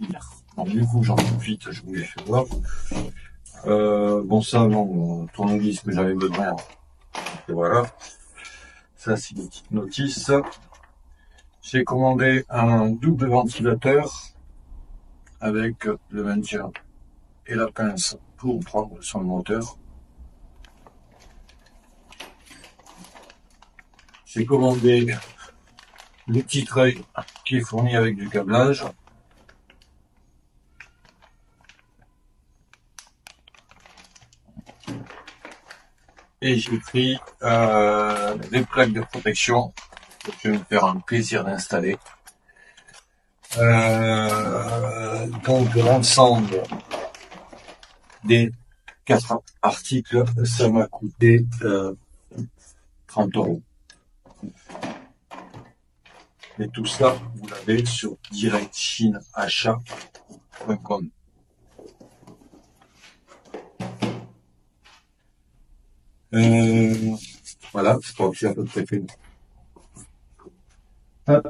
hier. Donc, du coup, j'en profite, je vous l'ai fait voir. Bon, ça, non, tournevis que j'avais besoin. Et voilà. Ça, c'est une petite notice. J'ai commandé un double ventilateur avec le maintien et la pince pour prendre sur le moteur. J'ai commandé le petit treuil qui est fourni avec du câblage. Et j'ai pris des plaques de protection que je vais me faire un plaisir d'installer. Donc l'ensemble des 4 articles, ça m'a coûté 30 €. Et tout ça, vous l'avez sur directchineachat.com. Voilà, je crois que c'est à peu près fait. Hop.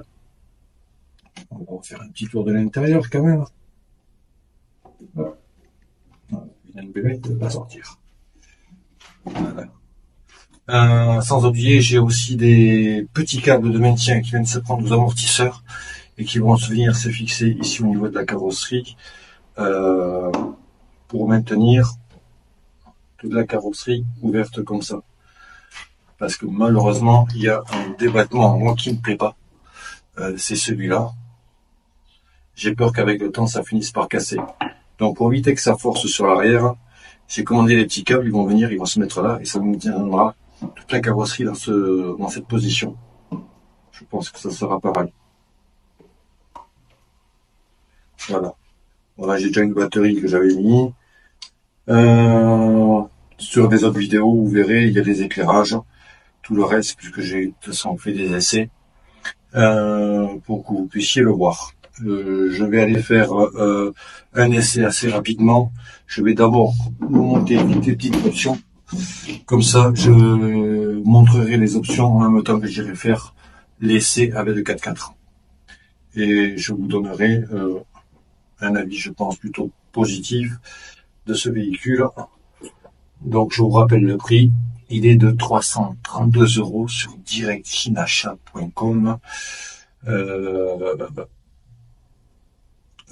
On va faire un petit tour de l'intérieur quand même. Une bébête va sortir. Voilà. Sans oublier, j'ai aussi des petits câbles de maintien qui viennent se prendre aux amortisseurs et qui vont venir se fixer ici au niveau de la carrosserie pour maintenir toute la carrosserie ouverte comme ça. Parce que malheureusement, il y a un débattement, moi qui ne me plaît pas, c'est celui-là. J'ai peur qu'avec le temps, ça finisse par casser. Donc pour éviter que ça force sur l'arrière, j'ai commandé les petits câbles, ils vont venir, ils vont se mettre là et ça me tiendra toute la carrosserie dans cette position. Je pense que ça sera pareil. Voilà. Voilà, j'ai déjà une batterie que j'avais mis. Sur des autres vidéos, vous verrez, il y a des éclairages. Tout le reste, puisque j'ai de toute façon fait des essais, pour que vous puissiez le voir. Je vais aller faire un essai assez rapidement. Je vais d'abord vous monter des petites options. Comme ça, je montrerai les options en même temps que j'irai faire l'essai avec le 4x4. Et je vous donnerai un avis, je pense, plutôt positif de ce véhicule. Donc, je vous rappelle le prix. Il est de 332 € sur directchineachat.com.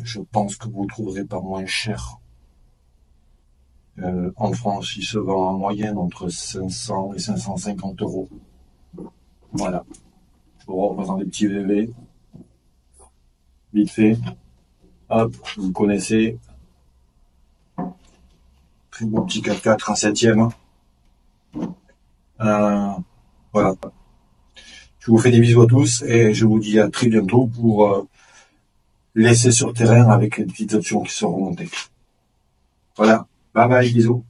Je pense que vous le trouverez pas moins cher. En France, il se vend en moyenne entre 500 et 550 €. Voilà. Je vous représente des petits VV. Vite fait. Hop, vous connaissez. Très beau petit 4x4 en 7e. Voilà. Je vous fais des bisous à tous et je vous dis à très bientôt pour l'essai sur terrain avec les petites options qui seront montées. Voilà. Bye bye, bisous.